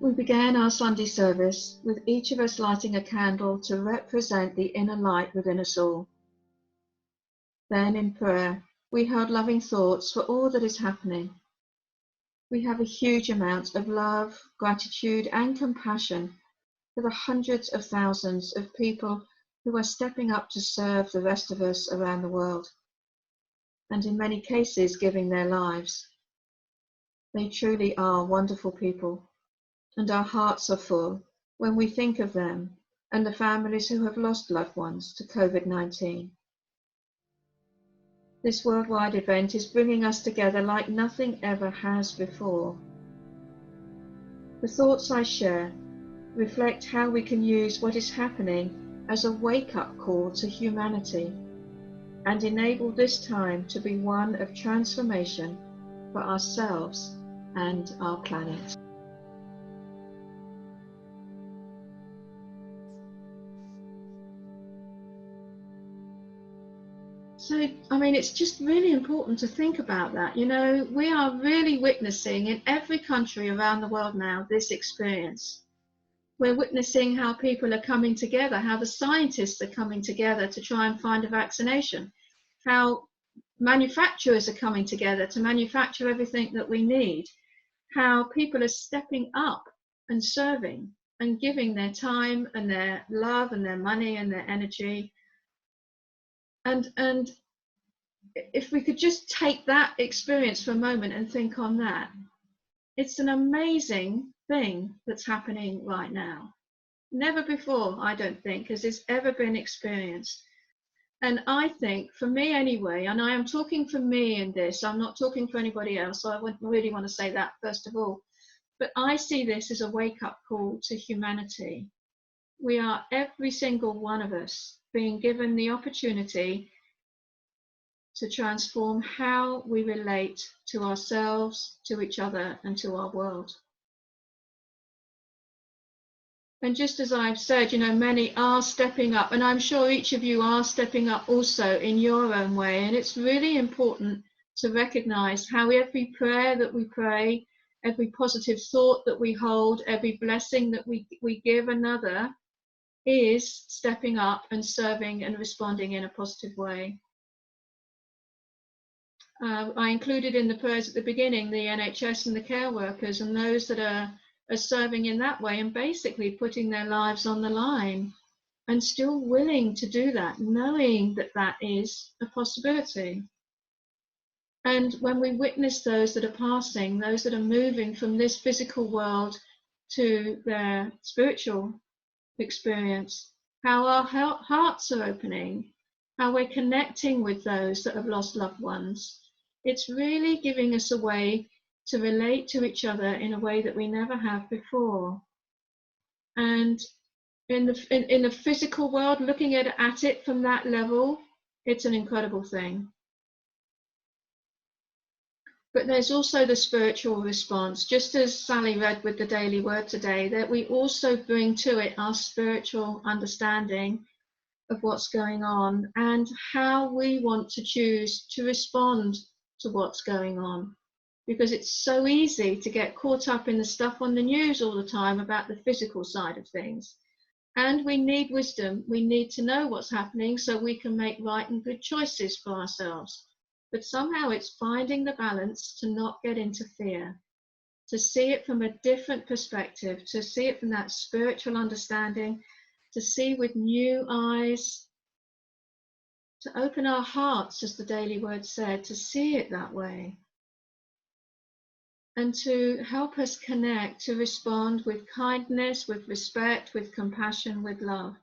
We began our Sunday service with each of us lighting a candle to represent the inner light within us all. Then in prayer, we held loving thoughts for all that is happening. We have a huge amount of love, gratitude, and compassion for the hundreds of thousands of people who are stepping up to serve the rest of us around the world, and in many cases giving their lives. They truly are wonderful people, and our hearts are full when we think of them and the families who have lost loved ones to COVID-19. This worldwide event is bringing us together like nothing ever has before. The thoughts I share reflect how we can use what is happening as a wake-up call to humanity and enable this time to be one of transformation for ourselves and our planet. So, it's just really important to think about that. We are really witnessing in every country around the world now this experience. We're witnessing how people are coming together, how the scientists are coming together to try and find a vaccination, how manufacturers are coming together to manufacture everything that we need, how people are stepping up and serving and giving their time and their love and their money and their energy. And if we could just take that experience for a moment and think on that, it's an amazing thing that's happening right now. Never before, I don't think, has this ever been experienced. And I think, for me anyway, and I am talking for me in this, I'm not talking for anybody else, so I wouldn't really want to say that first of all, but I see this as a wake-up call to humanity. We are, every single one of us, being given the opportunity to transform how we relate to ourselves, to each other, and to our world. And just as I've said, many are stepping up, and I'm sure each of you are stepping up also in your own way. And it's really important to recognize how every prayer that we pray, every positive thought that we hold, every blessing that we give another is stepping up and serving and responding in a positive way. I included in the prayers at the beginning the NHS and the care workers and those that are serving in that way and basically putting their lives on the line and still willing to do that, knowing that that is a possibility. And when we witness those that are passing, those that are moving from this physical world to their spiritual experience, how our hearts are opening, how we're connecting with those that have lost loved ones, it's really giving us a way to relate to each other in a way that we never have before. And in the physical world, looking at it from that level, it's an incredible thing. But there's also the spiritual response, just as Sally read with the Daily Word today, that we also bring to it our spiritual understanding of what's going on and how we want to choose to respond to what's going on. Because it's so easy to get caught up in the stuff on the news all the time about the physical side of things. And we need wisdom. We need to know what's happening so we can make right and good choices for ourselves. But somehow it's finding the balance to not get into fear, to see it from a different perspective, to see it from that spiritual understanding, to see with new eyes, to open our hearts, as the Daily Word said, to see it that way. And to help us connect, to respond with kindness, with respect, with compassion, with love.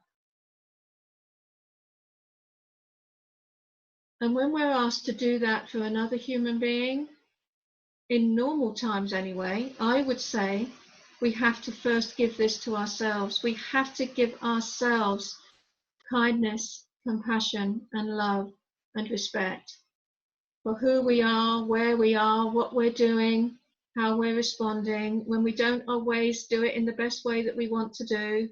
And when we're asked to do that for another human being, in normal times anyway, I would say we have to first give this to ourselves. We have to give ourselves kindness, compassion, and love and respect for who we are, where we are, what we're doing, how we're responding. When we don't always do it in the best way that we want to do,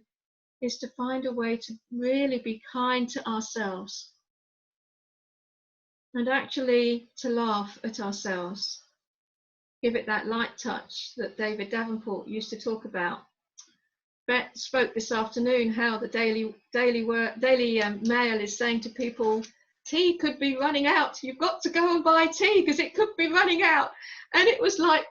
is to find a way to really be kind to ourselves and actually to laugh at ourselves give it that light touch that David Davenport used to talk about. Bet spoke this afternoon how the Daily Mail is saying to people, tea could be running out. You've got to go and buy tea because it could be running out. And it was like,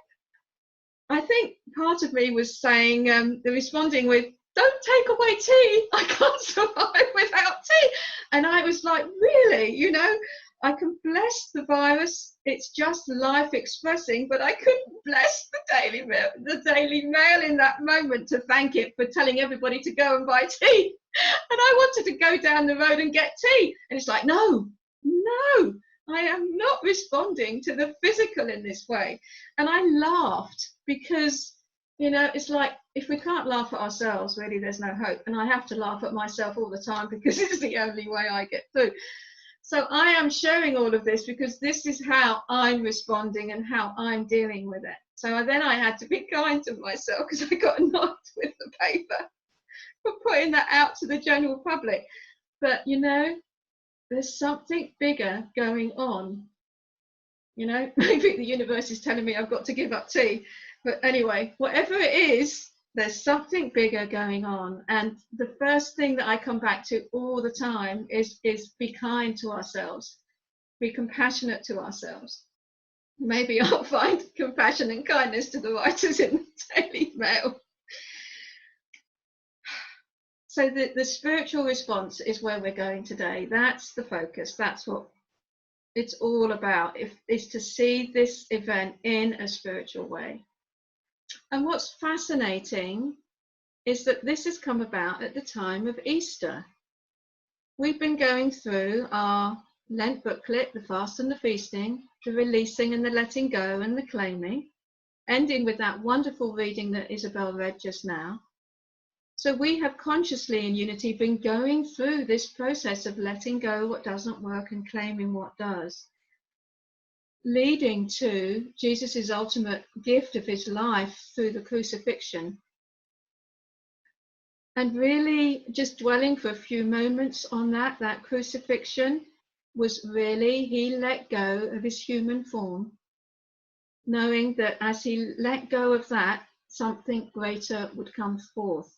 I think part of me was saying, responding with, don't take away tea. I can't survive without tea. And I was like, really, you know, I can bless the virus. It's just life expressing, but I couldn't bless the Daily Mail in that moment to thank it for telling everybody to go and buy tea. And I wanted to go down the road and get tea. And it's like, no, I am not responding to the physical in this way. And I laughed because, you know, it's like, if we can't laugh at ourselves, really, there's no hope. And I have to laugh at myself all the time because it's the only way I get through. So I am sharing all of this because this is how I'm responding and how I'm dealing with it. So then I had to be kind to myself because I got knocked with the paper for putting that out to the general public. But, you know, there's something bigger going on. You know, maybe the universe is telling me I've got to give up tea. But anyway, whatever it is, there's something bigger going on. And the first thing that I come back to all the time is be kind to ourselves, be compassionate to ourselves. Maybe I'll find compassion and kindness to the writers in the Daily Mail. So the spiritual response is where we're going today. That's the focus. That's what it's all about, is to see this event in a spiritual way. And what's fascinating is that this has come about at the time of Easter. We've been going through our Lent booklet, the fast and the feasting, the releasing and the letting go and the claiming, ending with that wonderful reading that Isabel read just now. So we have consciously in Unity been going through this process of letting go what doesn't work and claiming what does, leading to Jesus's ultimate gift of his life through the crucifixion. And really just dwelling for a few moments on that crucifixion was really, he let go of his human form, knowing that as he let go of that, something greater would come forth.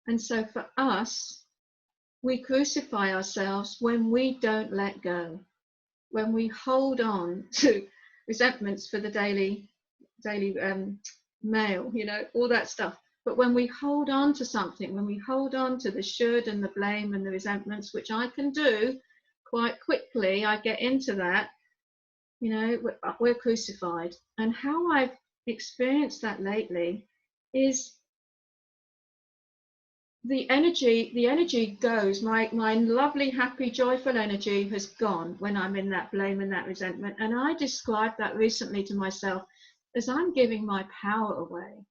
And so for us, we crucify ourselves when we don't let go, when we hold on to resentments for the Daily Mail, you know, all that stuff. But when we hold on to something, when we hold on to the should and the blame and the resentments, which I can do quite quickly, I get into that, you know, we're crucified. And how I've experienced that lately is the energy goes, my lovely, happy, joyful energy has gone when I'm in that blame and that resentment. And I described that recently to myself as I'm giving my power away.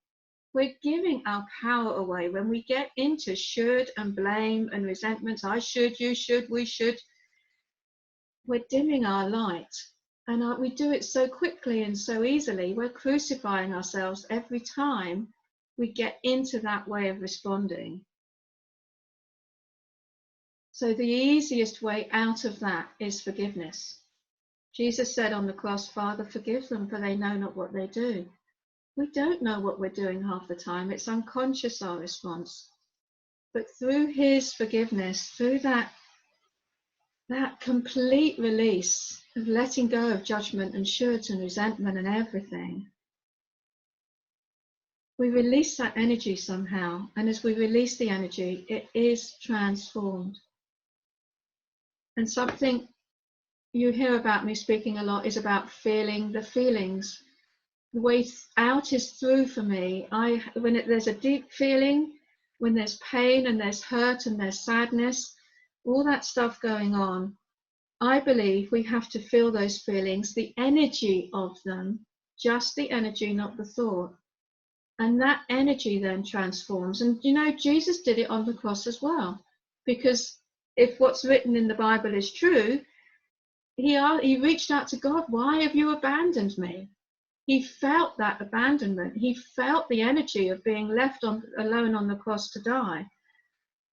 We're giving our power away when we get into should and blame and resentments. I should, you should, we should. We're dimming our light. And we do it so quickly and so easily. We're crucifying ourselves every time we get into that way of responding. So the easiest way out of that is forgiveness. Jesus said on the cross, Father, forgive them, for they know not what they do. We don't know what we're doing half the time. It's unconscious, our response. But through his forgiveness, through that complete release of letting go of judgment and shoulds and resentment and everything, we release that energy somehow. And as we release the energy, it is transformed. And something you hear about me speaking a lot is about feeling the feelings. The way out is through for me. There's a deep feeling, when there's pain and there's hurt and there's sadness, all that stuff going on, I believe we have to feel those feelings, the energy of them, just the energy, not the thought. And that energy then transforms. And you know, Jesus did it on the cross as well, because if what's written in the Bible is true, he reached out to God. Why have you abandoned me? He felt that abandonment. He felt the energy of being left alone on the cross to die.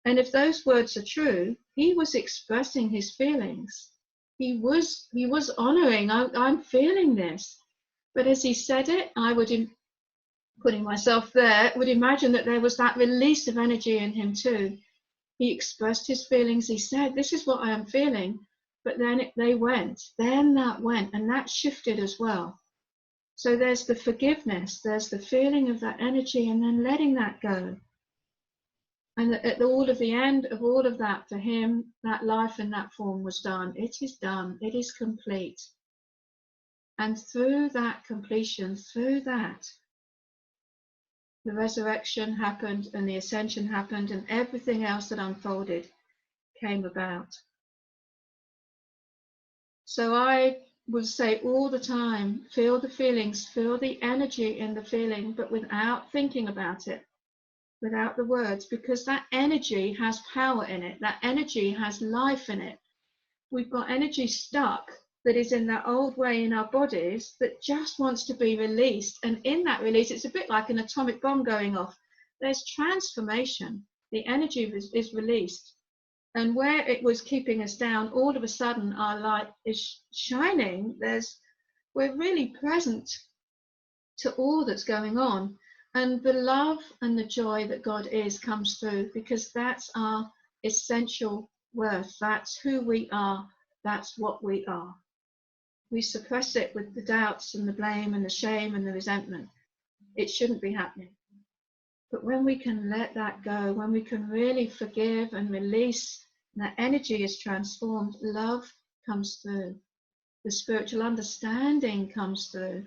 And if those words are true, he was expressing his feelings. He was honoring, I'm feeling this. But as he said it, I would, putting myself there, would imagine that there was that release of energy in him too. He expressed his feelings. He said, "This is what I am feeling." But then they went. Then that went, and that shifted as well. So there's the forgiveness, there's the feeling of that energy, and then letting that go. And at all of the end of all of that, for him, that life in that form was done. It is done. It is complete. And through that completion, through that, the resurrection happened and the ascension happened and everything else that unfolded came about. So I would say all the time, feel the feelings, feel the energy in the feeling, but without thinking about it, without the words, because that energy has power in it. That energy has life in it. We've got energy stuck that is in that old way in our bodies that just wants to be released. And in that release, it's a bit like an atomic bomb going off. There's transformation. The energy is released. And where it was keeping us down, all of a sudden our light is shining. We're really present to all that's going on. And the love and the joy that God is comes through, because that's our essential worth. That's who we are. That's what we are. We suppress it with the doubts and the blame and the shame and the resentment. It shouldn't be happening. But when we can let that go, when we can really forgive and release, and that energy is transformed, love comes through. The spiritual understanding comes through.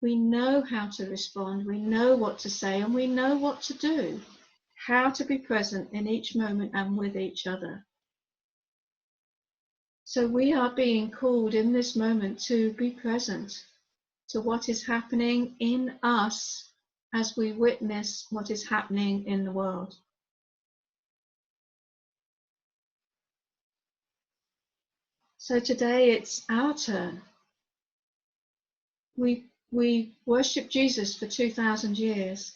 We know how to respond, we know what to say, and we know what to do, how to be present in each moment and with each other. So we are being called in this moment to be present to what is happening in us as we witness what is happening in the world. So today it's our turn. We worship Jesus for 2,000 years,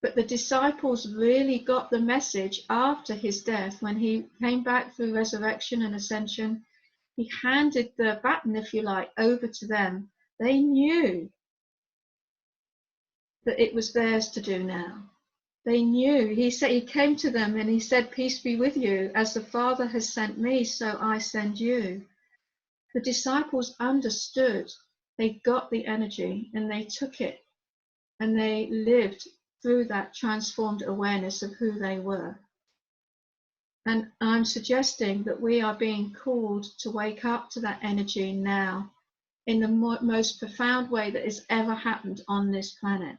but the disciples really got the message after his death. When he came back through resurrection and ascension, he handed the baton, if you like, over to them. They knew that it was theirs to do now. They knew. He said, he came to them and he said, "Peace be with you. As the Father has sent me, so I send you." The disciples understood. They got the energy and they took it and they lived through that transformed awareness of who they were. And I'm suggesting that we are being called to wake up to that energy now in the most profound way that has ever happened on this planet.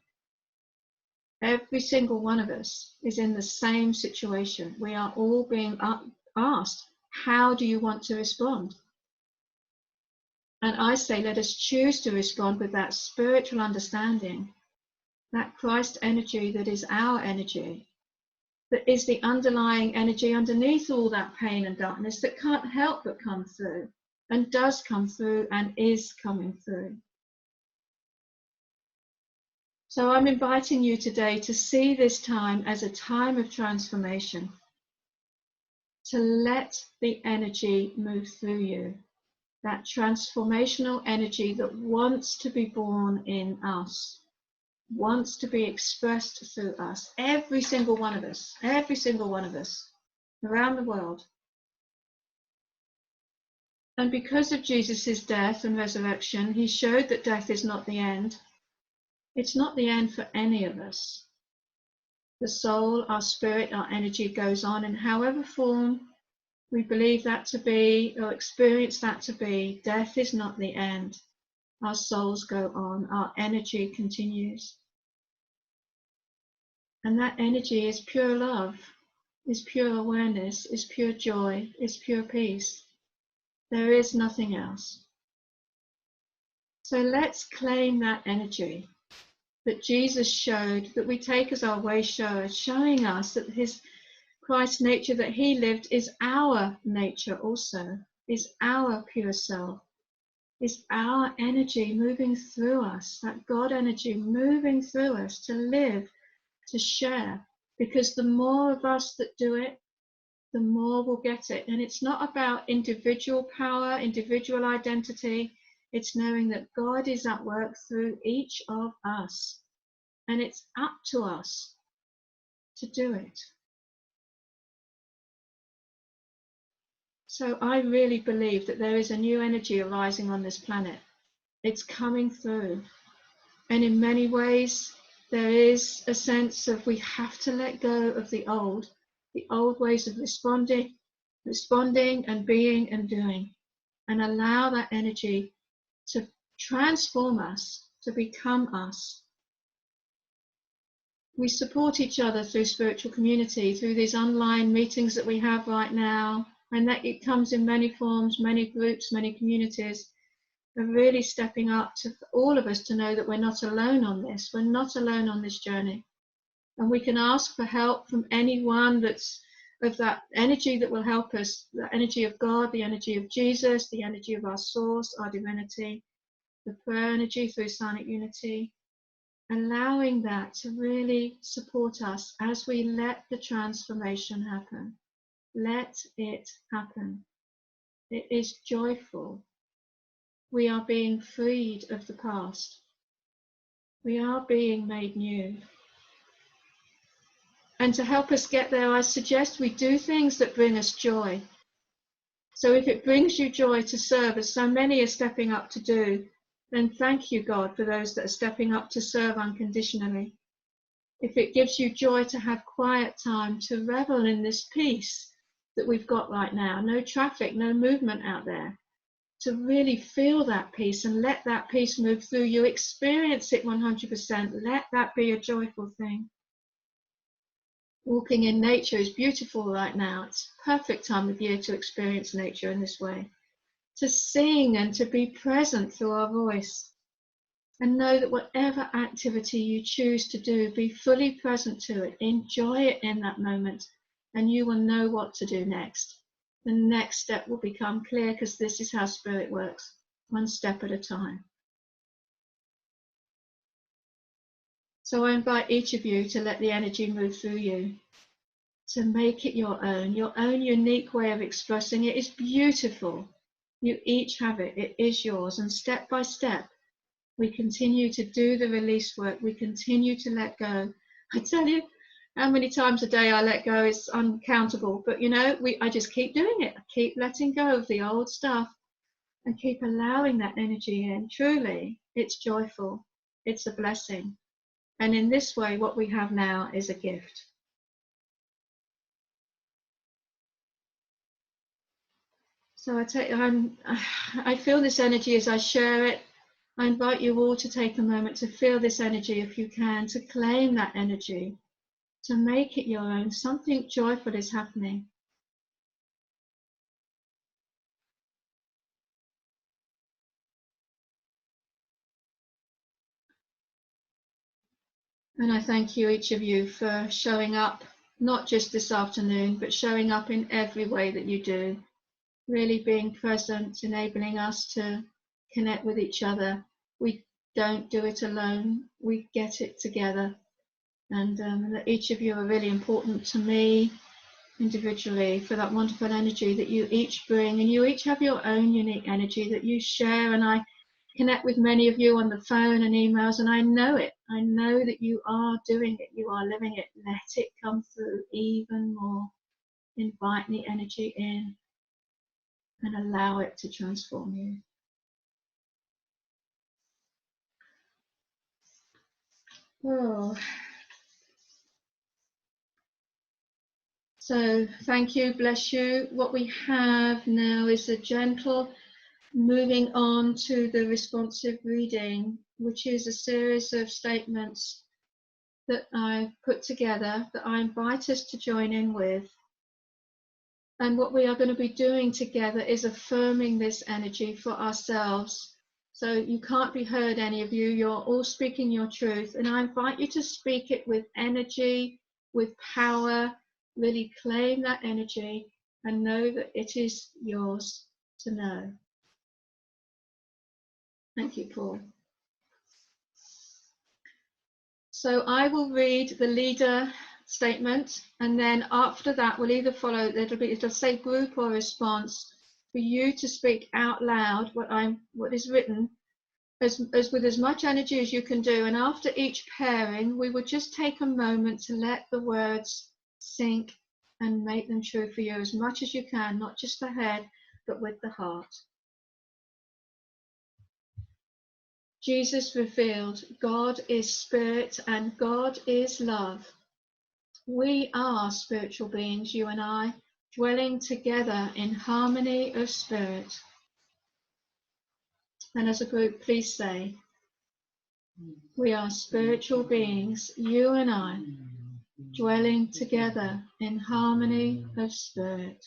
Every single one of us is in the same situation. We are all being asked, how do you want to respond? And I say, let us choose to respond with that spiritual understanding, that Christ energy that is our energy, that is the underlying energy underneath all that pain and darkness that can't help but come through, and does come through and is coming through. So I'm inviting you today to see this time as a time of transformation, to let the energy move through you, that transformational energy that wants to be born in us, wants to be expressed through us, every single one of us around the world. And because of Jesus's death and resurrection, he showed that death is not the end. It's not the end for any of us. The soul, our spirit, our energy goes on in however form we believe that to be or experience that to be. Death is not the end. Our souls go on, our energy continues. And that energy is pure love, is pure awareness, is pure joy, is pure peace. There is nothing else. So let's claim that energy that Jesus showed, that we take as our way shower, showing us that his Christ's nature that he lived is our nature also, is our pure self, is our energy moving through us, that God energy moving through us to live, to share. Because the more of us that do it, the more we'll get it. And it's not about individual power, individual identity. It's knowing that God is at work through each of us, and it's up to us to do it. So I really believe that there is a new energy arising on this planet. It's coming through. And in many ways, there is a sense of we have to let go of the old ways of responding and being and doing, and allow that energy to transform us, to become us. We support each other through spiritual community, through these online meetings that we have right now, and that it comes in many forms, many groups, many communities. We're really stepping up to all of us to know that we're not alone on this. We're not alone on this journey. And we can ask for help from anyone that's of that energy that will help us, the energy of God, the energy of Jesus, the energy of our source, our divinity, the prayer energy through Sonic Unity, allowing that to really support us as we let the transformation happen. Let it happen. It is joyful. We are being freed of the past. We are being made new. And to help us get there, I suggest we do things that bring us joy. So if it brings you joy to serve, as so many are stepping up to do, then thank you, God, for those that are stepping up to serve unconditionally. If it gives you joy to have quiet time, to revel in this peace that we've got right now, no traffic, no movement out there, to really feel that peace and let that peace move through you, experience it 100%, let that be a joyful thing. Walking in nature is beautiful right now. It's a perfect time of year to experience nature in this way. To sing and to be present through our voice. And know that whatever activity you choose to do, be fully present to it. Enjoy it in that moment, and you will know what to do next. The next step will become clear, because this is how spirit works, one step at a time. So I invite each of you to let the energy move through you, to make it your own unique way of expressing it. Is beautiful. You each have it. It is yours. And step by step, we continue to do the release work. We continue to let go. I tell you, how many times a day I let go is uncountable. But, you know, I just keep doing it. I keep letting go of the old stuff and keep allowing that energy in. Truly, it's joyful. It's a blessing. And in this way, what we have now is a gift. So I feel this energy as I share it. I invite you all to take a moment to feel this energy if you can, to claim that energy, to make it your own. Something joyful is happening. And I thank you, each of you, for showing up, not just this afternoon, but showing up in every way that you do, really being present, enabling us to connect with each other. We don't do it alone, we get it together. And each of you are really important to me individually, for that wonderful energy that you each bring, and you each have your own unique energy that you share. And I connect with many of you on the phone and emails, and I know it. I know that you are doing it, you are living it. Let it come through even more. Invite the energy in and allow it to transform you. Oh. So thank you, bless you. What we have now is a gentle moving on to the responsive reading, which is a series of statements that I've put together that I invite us to join in with. And what we are going to be doing together is affirming this energy for ourselves. So you can't be heard, any of you. You're all speaking your truth. And I invite you to speak it with energy, with power. Really claim that energy and know that it is yours to know. Thank you, Paul. So I will read the leader statement, and then after that we'll either follow, it'll say group or response, for you to speak out loud what is written as with as much energy as you can do. And after each pairing, we would just take a moment to let the words sink and make them true for you as much as you can, not just the head, but with the heart. Jesus revealed, God is spirit and God is love. We are spiritual beings, you and I, dwelling together in harmony of spirit. And as a group, please say, we are spiritual beings, you and I, dwelling together in harmony of spirit.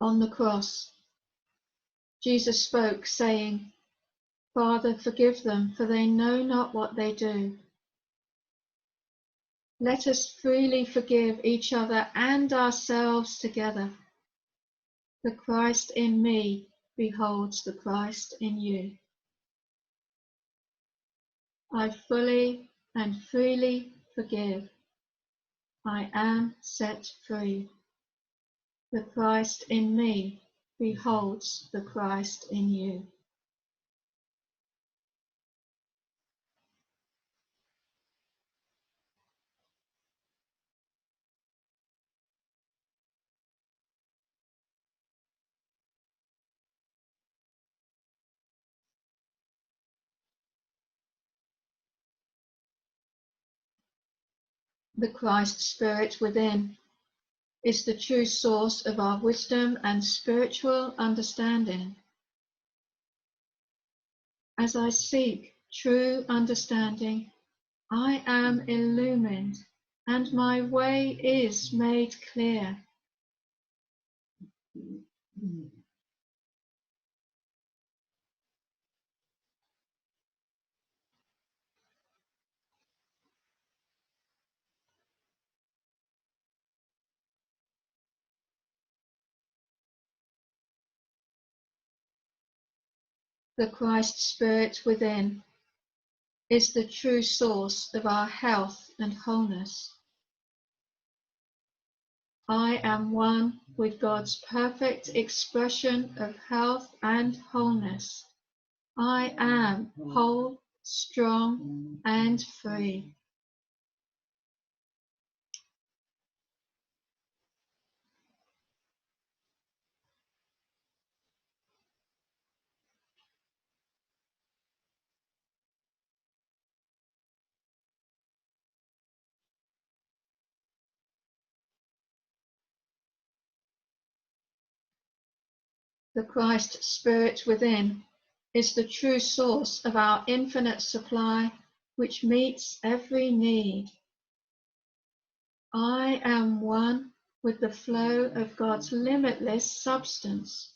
On the cross, Jesus spoke, saying, Father, forgive them, for they know not what they do. Let us freely forgive each other and ourselves together. The Christ in me beholds the Christ in you. I fully and freely forgive. I am set free. The Christ in me beholds the Christ in you. The Christ Spirit within is the true source of our wisdom and spiritual understanding. As I seek true understanding, I am illumined and my way is made clear. The Christ Spirit within is the true source of our health and wholeness. I am one with God's perfect expression of health and wholeness. I am whole, strong, and free. The Christ Spirit within is the true source of our infinite supply, which meets every need. I am one with the flow of God's limitless substance.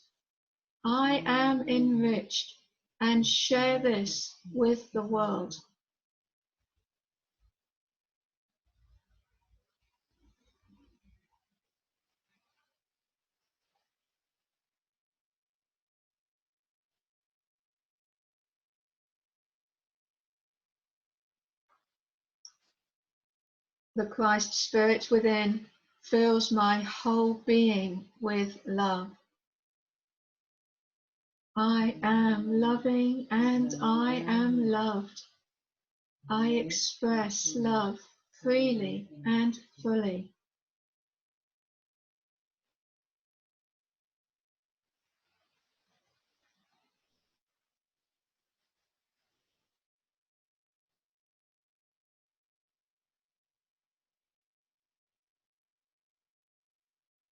I am enriched and share this with the world. The Christ Spirit within fills my whole being with love. I am loving and I am loved. I express love freely and fully.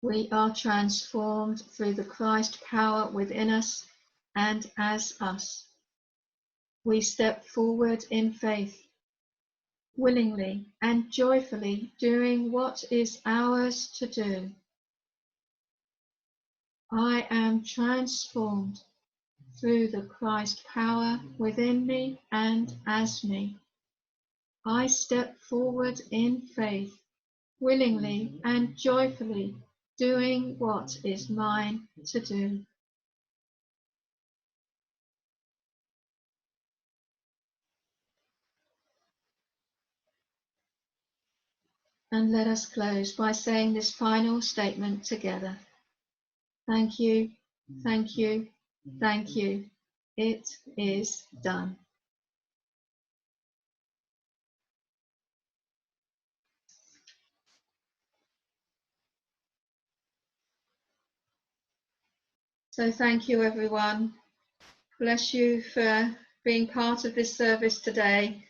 We are transformed through the Christ power within us and as us. We step forward in faith, willingly and joyfully doing what is ours to do. I am transformed through the Christ power within me and as me. I step forward in faith, willingly and joyfully doing what is mine to do. And let us close by saying this final statement together. Thank you, thank you, thank you. It is done. So thank you, everyone. Bless you for being part of this service today.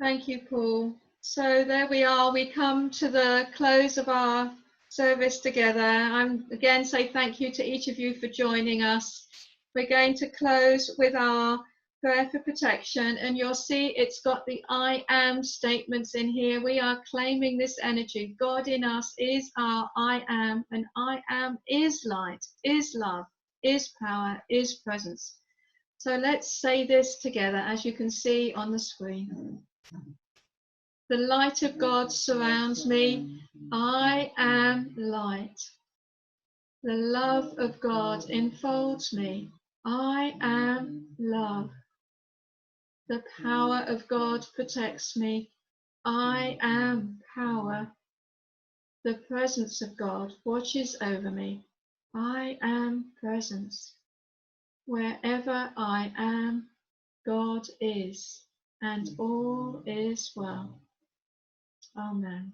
Thank you, Paul. So there we are. We come to the close of our service together. I'm again say thank you to each of you for joining us. We're going to close with our prayer for protection, and you'll see it's got the I am statements in here. We are claiming this energy. God in us is our I am, and I am is light, is love, is power, is presence. So let's say this together, as you can see on the screen. The light of God surrounds me. I am light. The love of God enfolds me. I am love. The power of God protects me. I am power. The presence of God watches over me. I am presence. Wherever I am, God is, and all is well. Amen.